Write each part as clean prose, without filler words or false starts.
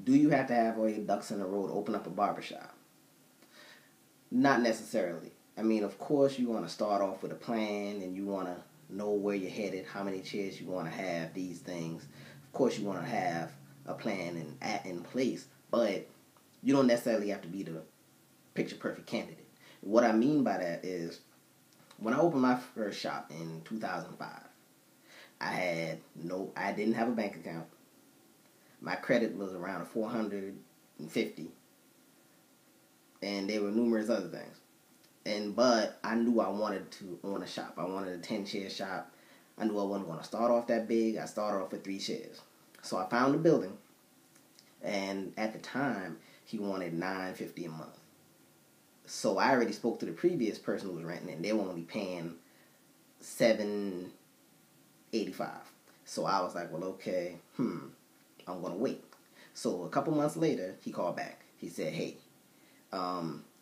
Do you have to have all your ducks in a row to open up a barbershop? Not necessarily. I mean, of course, you want to start off with a plan and you want to know where you're headed, how many chairs you want to have, these things. Of course, you want to have a plan in place, but you don't necessarily have to be the picture perfect candidate. What I mean by that is, when I opened my first shop in 2005, I didn't have a bank account. My credit was around 450, and there were numerous other things. But I knew I wanted to own a shop. I wanted a 10-chair shop. I knew I wasn't going to start off that big. I started off with 3 chairs. So I found a building, and at the time, he wanted $950 a month. So I already spoke to the previous person who was renting it, and they were only paying $785. So I was like, well, okay, I'm going to wait. So a couple months later, he called back. He said, hey,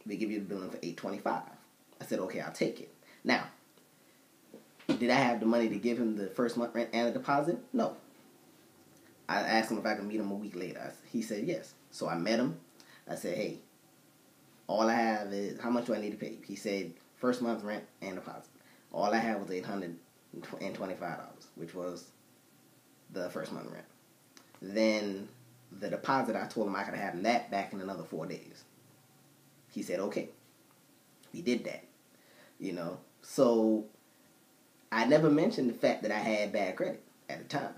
we give you the building for $825. I said, okay, I'll take it. Now, did I have the money to give him the first month rent and a deposit? No. I asked him if I could meet him a week later. He said yes. So I met him. I said, hey, all I have is, how much do I need to pay? He said, first month rent and deposit. All I had was $825, which was the first month rent. Then the deposit, I told him I could have that back in another 4 days. He said, okay. We did that, So I never mentioned the fact that I had bad credit at the time.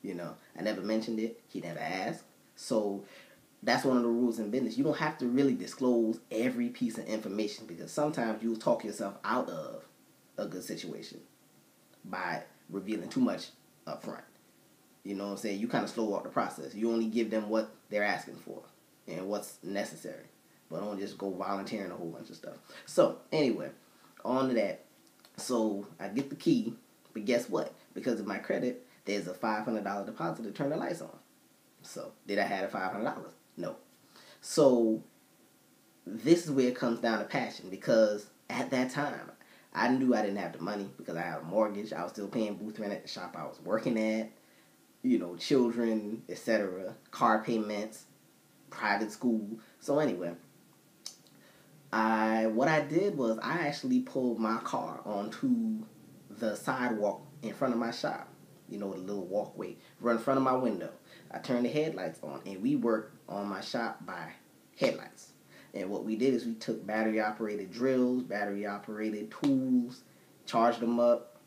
I never mentioned it. He never asked. So that's one of the rules in business. You don't have to really disclose every piece of information, because sometimes you'll talk yourself out of a good situation by revealing too much up front. You know what I'm saying? You kind of slow walk the process. You only give them what they're asking for and what's necessary. But don't just go volunteering a whole bunch of stuff. So, anyway, on to that. So, I get the key, but guess what? Because of my credit, there's a $500 deposit to turn the lights on. So, did I have $500? No. So, this is where it comes down to passion, because at that time, I knew I didn't have the money because I had a mortgage. I was still paying booth rent at the shop I was working at, children, etc., car payments, private school. So anyway, what I did was I actually pulled my car onto the sidewalk in front of my shop. The little walkway right in front of my window. I turned the headlights on, and we worked on my shop by headlights. And what we did is we took battery-operated drills, battery-operated tools, charged them up,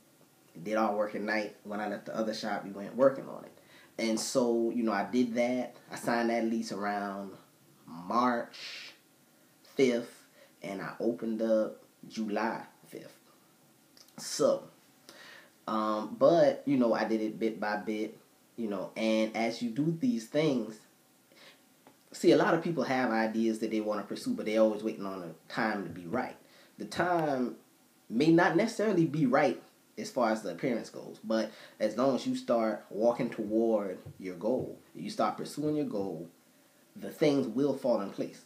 did our work at night. When I left the other shop, we went working on it. And so, I did that. I signed that lease around March 5th, and I opened up July 5th. So, but, I did it bit by bit, and as you do these things, see, a lot of people have ideas that they want to pursue, but they're always waiting on the time to be right. The time may not necessarily be right as far as the appearance goes, but as long as you start walking toward your goal, you start pursuing your goal, the things will fall in place.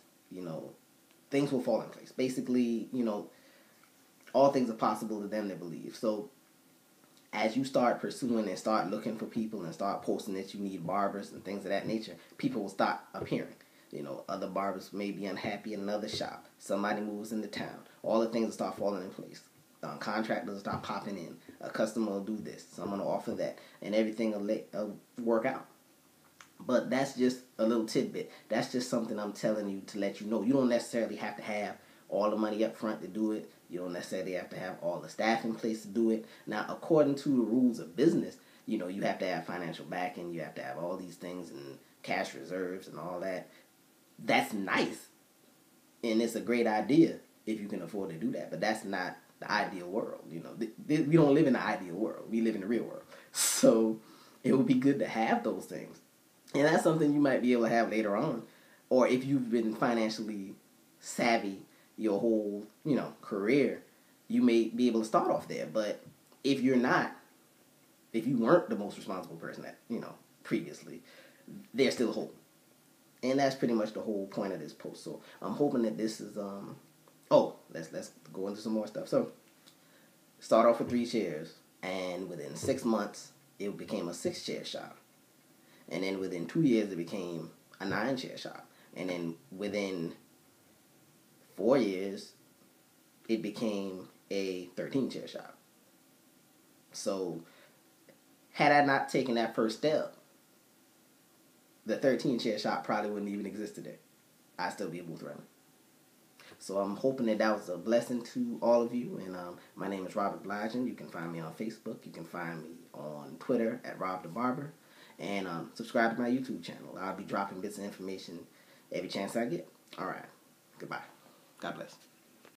Things will fall in place. Basically, all things are possible to them that believe. So, as you start pursuing and start looking for people and start posting that you need barbers and things of that nature, people will start appearing. Other barbers may be unhappy in another shop. Somebody moves into town. All the things will start falling in place. Contractors will start popping in. A customer will do this. Someone will offer that. And everything will work out. But that's just a little tidbit. That's just something I'm telling you to let you know. You don't necessarily have to have all the money up front to do it. You don't necessarily have to have all the staff in place to do it. Now, according to the rules of business, you have to have financial backing. You have to have all these things and cash reserves and all that. That's nice. And it's a great idea if you can afford to do that. But that's not the ideal world. We don't live in the ideal world. We live in the real world. So it would be good to have those things. And that's something you might be able to have later on. Or if you've been financially savvy your whole, career, you may be able to start off there. But if you're not, if you weren't the most responsible person that, previously, there's still hope. And that's pretty much the whole point of this post. So I'm hoping that this is, let's go into some more stuff. So start off with 3 chairs, and within 6 months, it became a 6-chair shop. And then within 2 years, it became a 9-chair shop. And then within 4 years, it became a 13-chair shop. So, had I not taken that first step, the 13-chair shop probably wouldn't even exist today. I'd still be a booth runner. So I'm hoping that was a blessing to all of you. And my name is Robert Bligent. You can find me on Facebook. You can find me on Twitter at Rob the Barber. And subscribe to my YouTube channel. I'll be dropping bits of information every chance I get. All right. Goodbye. God bless.